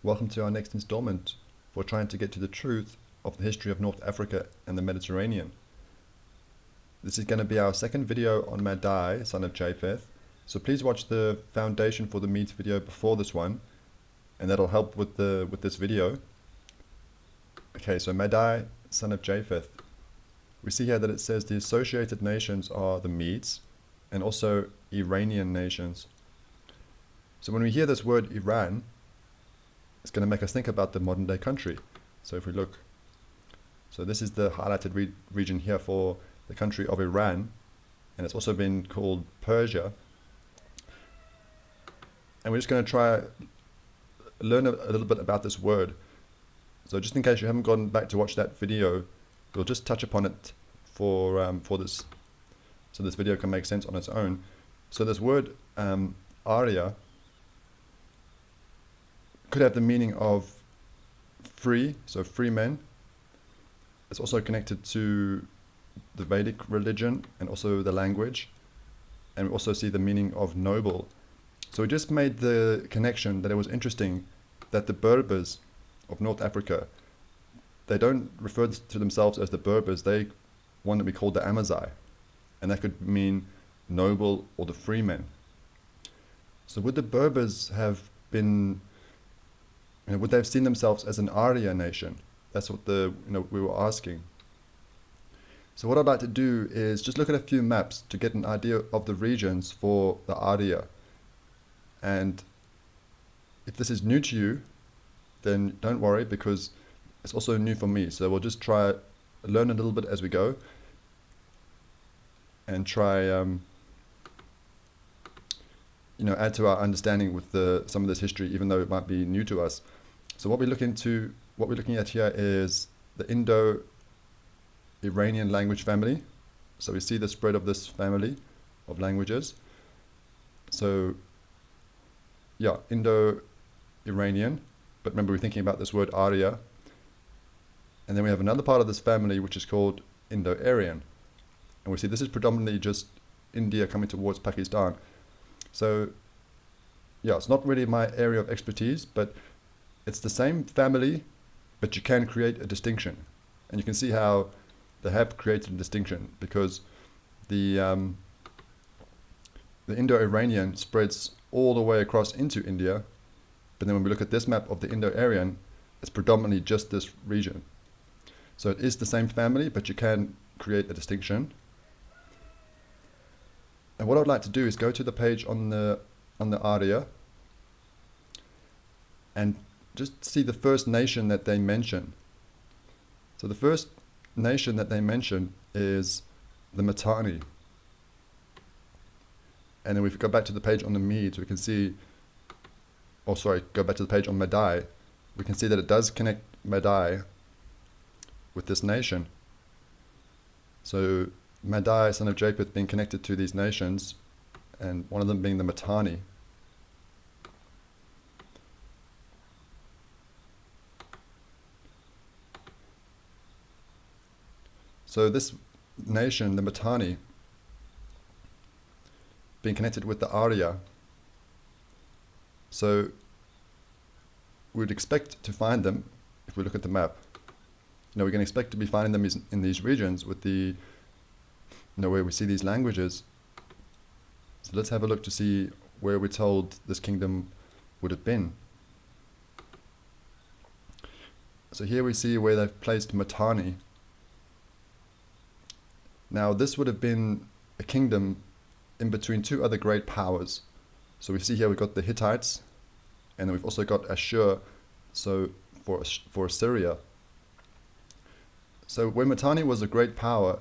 Welcome to our next installment for trying to get to the truth of the history of North Africa and the Mediterranean. This is going to be our second video on Madai, son of Japheth, so please watch the foundation for the Medes video before this one, and that'll help with this video. Okay, so Madai, son of Japheth. We see here that it says the associated nations are the Medes and also Iranian nations. So when we hear this word Iran, it's going to make us think about the modern day country. So if we look, so this is the highlighted region here for the country of Iran, and it's also been called Persia. And we're just going to try learn a little bit about this word. So just in case you haven't gone back to watch that video, we'll just touch upon it for this, so this video can make sense on its own. So this word Arya could have the meaning of free, so free men. It's also connected to the Vedic religion and also the language, and we also see the meaning of noble. So we just made the connection that it was interesting that the Berbers of North Africa, they don't refer to themselves as the Berbers, they want to be called the Amazigh, and that could mean noble or the free men. So would the Berbers have been, would they have seen themselves as an Arya nation? That's what we were asking. So what I'd like to do is just look at a few maps to get an idea of the regions for the Arya. And if this is new to you, then don't worry, because it's also new for me. So we'll just try learn a little bit as we go, and try add to our understanding with some of this history, even though it might be new to us. So what we're looking at here is the Indo-Iranian language family. So we see the spread of this family of languages. So yeah, Indo-Iranian, but remember we're thinking about this word Arya. And then we have another part of this family which is called Indo-Aryan. And we see this is predominantly just India coming towards Pakistan. So yeah, it's not really my area of expertise, but it's the same family, but you can create a distinction. And you can see how they have created a distinction, because the Indo-Iranian spreads all the way across into India, but then when we look at this map of the Indo-Aryan, it's predominantly just this region. So it is the same family, but you can create a distinction. And what I'd like to do is go to the page on the Arya and just see the first nation that they mention. So the first nation that they mention is the Mitanni. And then if we go back to the page on the Medes, we can see, go back to the page on Madai, we can see that it does connect Madai with this nation. So Madai, son of Japheth, being connected to these nations, and one of them being the Mitanni. So this nation, the Mitanni, being connected with the Arya, so we'd expect to find them if we look at the map. We can expect to be finding them in these regions with the, where we see these languages. So let's have a look to see where we're told this kingdom would have been. So here we see where they've placed Mitanni. Now this would have been a kingdom in between two other great powers. So we see here we've got the Hittites, and then we've also got Ashur, so for Assyria. So when Mitanni was a great power,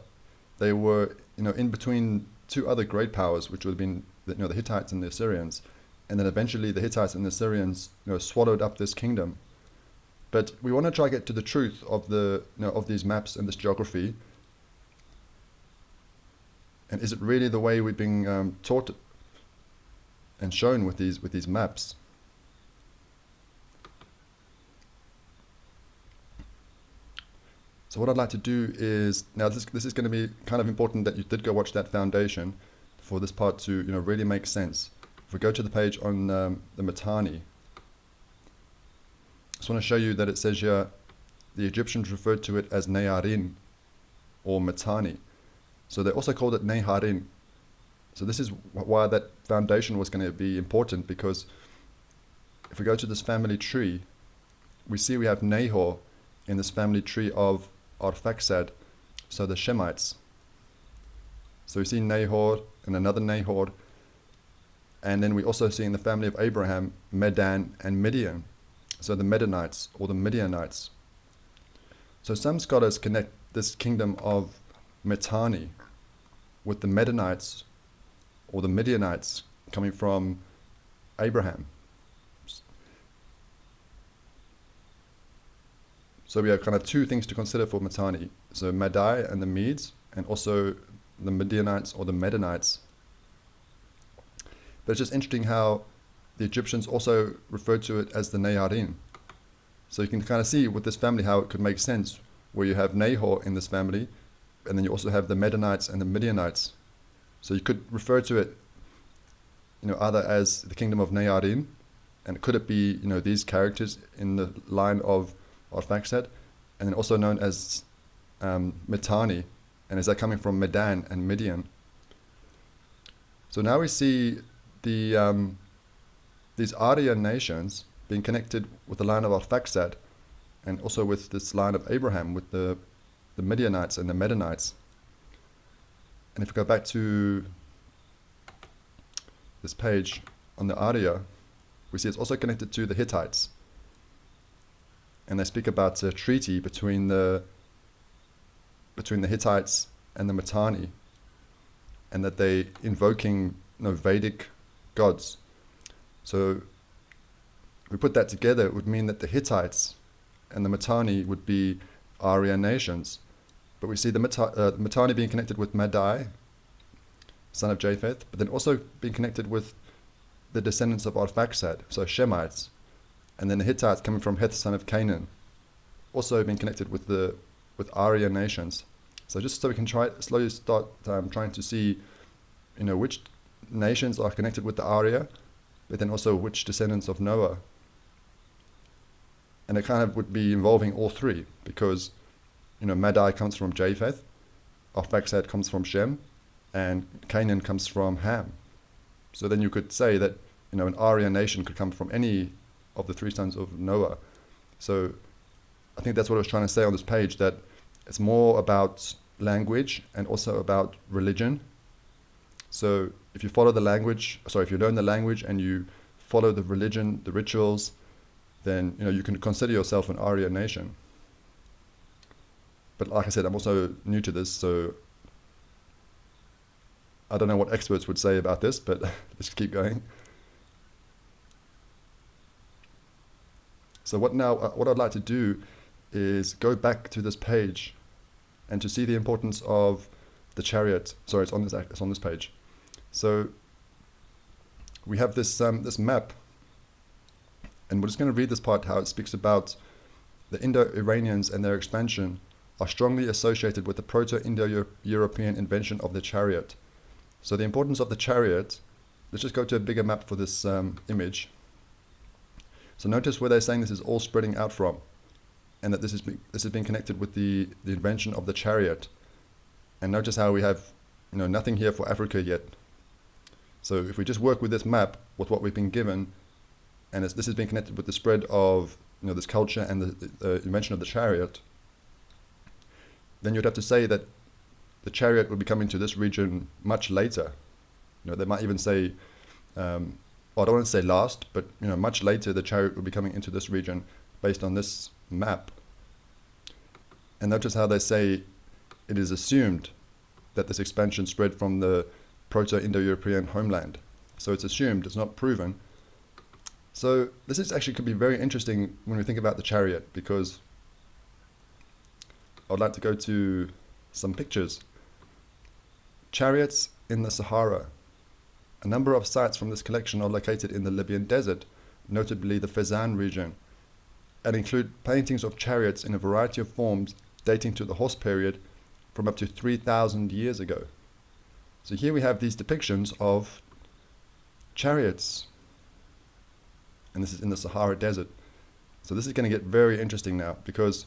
they were in between two other great powers, which would have been the Hittites and the Assyrians, and then eventually the Hittites and the Assyrians swallowed up this kingdom. But we want to try to get to the truth of of these maps and this geography. And is it really the way we've been taught and shown with these maps? So what I'd like to do is, now this is going to be kind of important that you did go watch that foundation for this part to really make sense. If we go to the page on the Mitanni, just want to show you that it says here, the Egyptians referred to it as Nearin or Mitanni. So they also called it Neharin. So this is why that foundation was going to be important, because if we go to this family tree, we see we have Nahor in this family tree of Arphaxad, so the Shemites. So we see Nahor and another Nahor, and then we also see in the family of Abraham, Medan and Midian, so the Medanites or the Midianites. So some scholars connect this kingdom of Mitanni with the Medanites or the Midianites coming from Abraham. So we have kind of two things to consider for Mitanni. So Madai and the Medes, and also the Midianites or the Medanites. But it's just interesting how the Egyptians also referred to it as the Neharim. So you can kind of see with this family how it could make sense, where you have Nahor in this family, and then you also have the Medanites and the Midianites. So you could refer to it, either as the kingdom of Neharim, and could it be, these characters in the line of Arphaxad, and then also known as Mitanni, and is that coming from Medan and Midian? So now we see these Aryan nations being connected with the line of Arphaxad, and also with this line of Abraham, with the Midianites and the Medanites. And if we go back to this page on the Arya, we see it's also connected to the Hittites. And they speak about a treaty between the Hittites and the Mitanni, and that they invoking Vedic gods. So if we put that together, it would mean that the Hittites and the Mitanni would be Aryan nations. But we see the Mitanni being connected with Madai, son of Japheth, but then also being connected with the descendants of Arphaxad, so Shemites. And then the Hittites coming from Heth, son of Canaan, also being connected with Aryan nations. So just so we can slowly start trying to see, which nations are connected with the Arya, but then also which descendants of Noah. And it kind of would be involving all three, because, Madai comes from Japheth, Arphaxad comes from Shem, and Canaan comes from Ham. So then you could say that, an Aryan nation could come from any of the three sons of Noah. So I think that's what I was trying to say on this page, that it's more about language and also about religion. So if you learn the language and you follow the religion, the rituals, then you can consider yourself an Aryan nation. But like I said, I'm also new to this, so I don't know what experts would say about this, but let's keep going. So what I'd like to do is go back to this page and to see the importance of the chariot. Sorry, it's on this page. So we have this map, and we're just going to read this part, how it speaks about the Indo-Aryans and their expansion are strongly associated with the Proto-Indo-European invention of the chariot. So the importance of the chariot, let's just go to a bigger map for this image. So notice where they're saying this is all spreading out from, and that this is being connected with the invention of the chariot. And notice how we have nothing here for Africa yet. So if we just work with this map, with what we've been given, and this is being connected with the spread of this culture and the invention of the chariot, then you'd have to say that the chariot would be coming to this region much later. They might even say, I don't want to say last, but much later the chariot would be coming into this region based on this map. And notice how they say it is assumed that this expansion spread from the Proto-Indo-European homeland. So it's assumed, it's not proven. So this is actually could be very interesting when we think about the chariot, because I'd like to go to some pictures. Chariots in the Sahara. A number of sites from this collection are located in the Libyan desert, notably the Fezzan region, and include paintings of chariots in a variety of forms dating to the horse period from up to 3,000 years ago. So here we have these depictions of chariots, and this is in the Sahara desert. So this is going to get very interesting now, because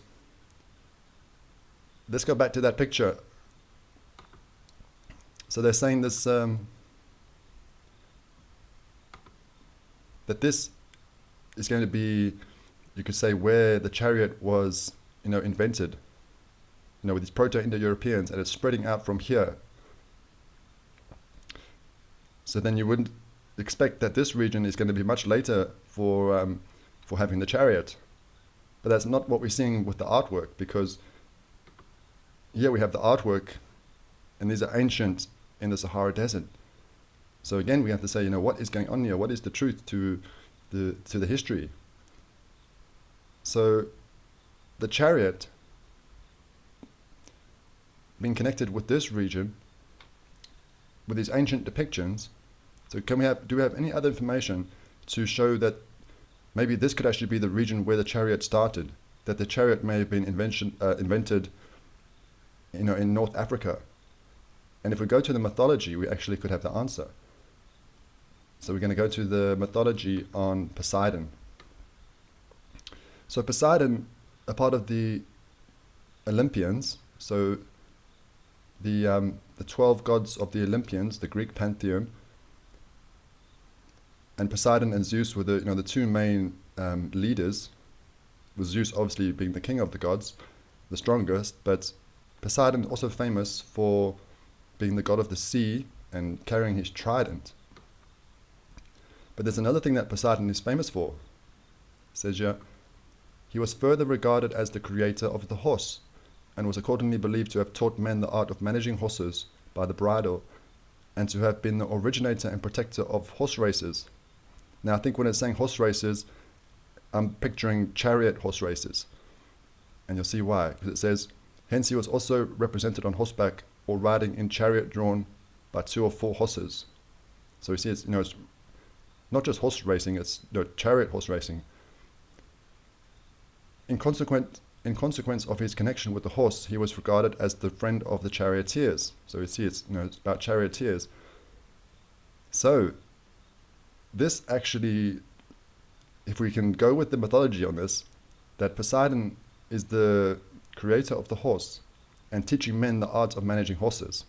let's go back to that picture. So they're saying this, that this is going to be, you could say, where the chariot was, invented, with these Proto-Indo-Europeans, and it's spreading out from here. So then you wouldn't expect that this region is going to be much later for having the chariot. But that's not what we're seeing with the artwork, because here we have the artwork, and these are ancient in the Sahara Desert. So again, we have to say, what is going on here? What is the truth to the history? So the chariot being connected with this region, with these ancient depictions. So do we have any other information to show that maybe this could actually be the region where the chariot started, that the chariot may have been invented in North Africa? And if we go to the mythology, we actually could have the answer. So we're going to go to the mythology on Poseidon. So Poseidon, a part of the Olympians, so the 12 gods of the Olympians, the Greek pantheon, and Poseidon and Zeus were the two main leaders, with Zeus obviously being the king of the gods, the strongest, but Poseidon also famous for being the god of the sea and carrying his trident. But there's another thing that Poseidon is famous for. It says here, he was further regarded as the creator of the horse, and was accordingly believed to have taught men the art of managing horses by the bridle, and to have been the originator and protector of horse races. Now I think when it's saying horse races, I'm picturing chariot horse races, and you'll see why, because it says, hence he was also represented on horseback or riding in chariot drawn by 2 or 4 horses. So you see, it's not just horse racing, it's chariot horse racing. In consequence of his connection with the horse, he was regarded as the friend of the charioteers. So you see, it's about charioteers. So this actually, if we can go with the mythology on this, that Poseidon is the creator of the horse and teaching men the art of managing horses.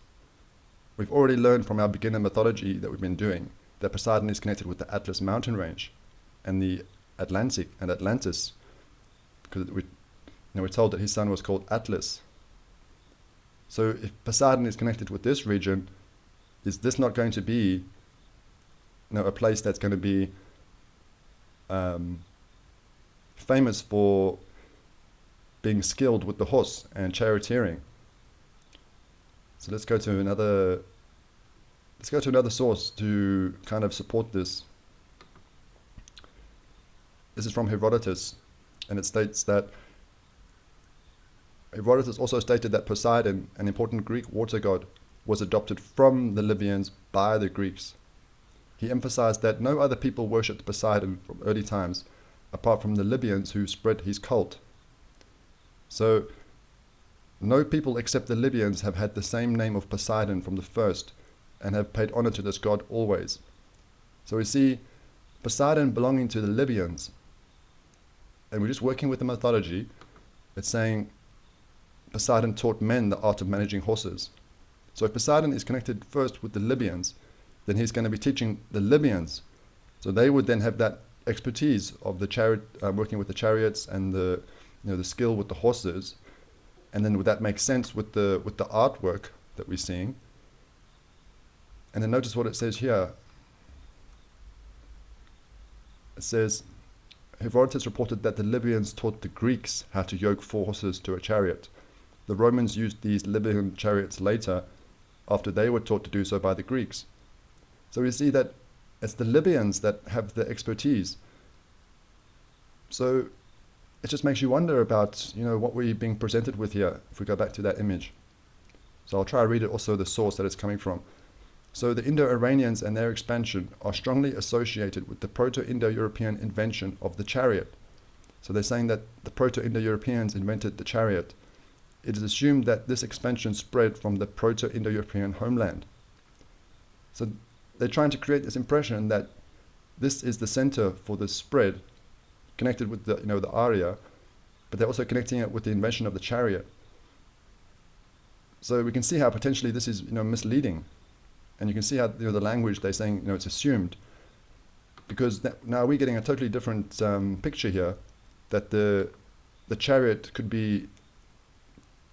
We've already learned from our beginner mythology that we've been doing that Poseidon is connected with the Atlas mountain range and the Atlantic and Atlantis, because we're told that his son was called Atlas. So if Poseidon is connected with this region, is this not going to be a place that's going to be famous for being skilled with the horse and charioteering? So let's go to another source to kind of support this. This is from Herodotus, and it states that Herodotus also stated that Poseidon, an important Greek water god, was adopted from the Libyans by the Greeks. He emphasized that no other people worshipped Poseidon from early times, apart from the Libyans who spread his cult. So, no people except the Libyans have had the same name of Poseidon from the first, and have paid honor to this god always. So we see Poseidon belonging to the Libyans, and we're just working with the mythology. It's saying Poseidon taught men the art of managing horses. So if Poseidon is connected first with the Libyans, then he's going to be teaching the Libyans. So they would then have that expertise of the chariot, working with the chariots and the skill with the horses. And then would that make sense with the artwork that we're seeing? And then notice what it says here. It says, Herodotus reported that the Libyans taught the Greeks how to yoke 4 horses to a chariot. The Romans used these Libyan chariots later, after they were taught to do so by the Greeks. So we see that it's the Libyans that have the expertise. So it just makes you wonder about, what we're being presented with here, if we go back to that image. So I'll try to read it also the source that it's coming from. So the Indo-Aryans and their expansion are strongly associated with the Proto-Indo-European invention of the chariot. So they're saying that the Proto-Indo-Europeans invented the chariot. It is assumed that this expansion spread from the Proto-Indo-European homeland. So they're trying to create this impression that this is the center for the spread connected with the the Arya, but they're also connecting it with the invention of the chariot. So we can see how potentially this is misleading, and you can see how the language they're saying it's assumed, because now we're getting a totally different picture here, that the chariot could be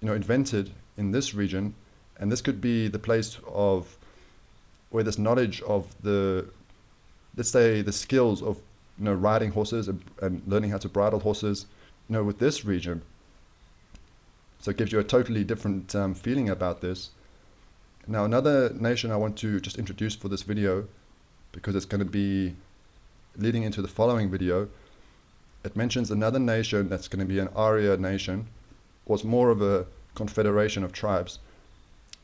invented in this region, and this could be the place of where this knowledge of the, let's say, the skills of riding horses and learning how to bridle horses with this region. So it gives you a totally different feeling about this. Now another nation I want to just introduce for this video, because it's going to be leading into the following video. It mentions another nation that's going to be an Arya nation, or it's more of a confederation of tribes,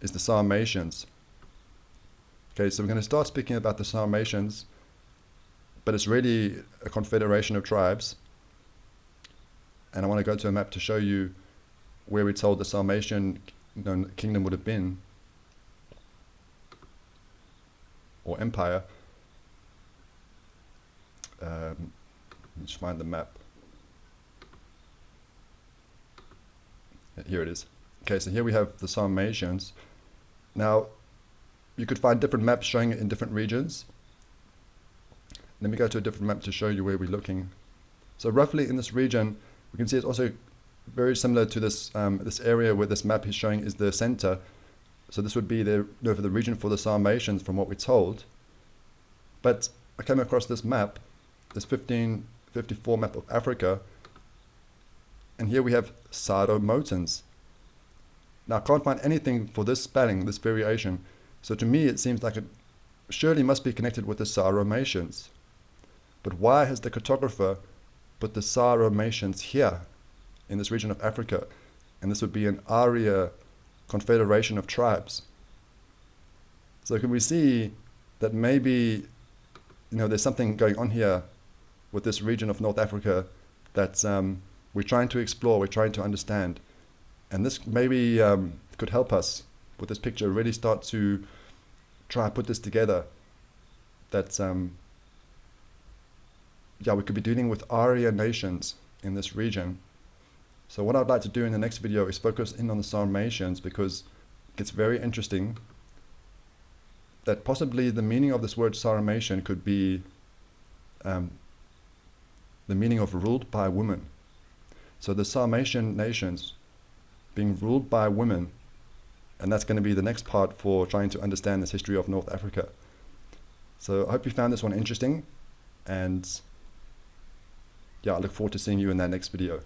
is the Sarmatians. Okay, so we're going to start speaking about the Sarmatians, but it's really a confederation of tribes. And I want to go to a map to show you where we're told the Sarmatian kingdom would have been, or empire. Let's find the map. Here it is. Okay, so here we have the Sarmatians. Now, you could find different maps showing it in different regions. Let me go to a different map to show you where we're looking. So roughly in this region, we can see it's also very similar to this this area where this map is showing is the center. So this would be the for the region for the Sarmatians from what we're told. But I came across this map, this 1554 map of Africa, and here we have Saromotans. Now I can't find anything for this spelling, this variation. So to me it seems like it surely must be connected with the Saromatians. But why has the cartographer put the Saromatians here in this region of Africa? And this would be an Arya confederation of tribes. So can we see that maybe there's something going on here with this region of North Africa that we're trying to explore, we're trying to understand. And this maybe could help us with this picture really start to try to put this together, that we could be dealing with Arya nations in this region. So what I'd like to do in the next video is focus in on the Sarmatians, because it gets very interesting that possibly the meaning of this word Sarmatian could be the meaning of ruled by women. So the Sarmatian nations being ruled by women, and that's going to be the next part for trying to understand this history of North Africa. So I hope you found this one interesting, and I look forward to seeing you in that next video.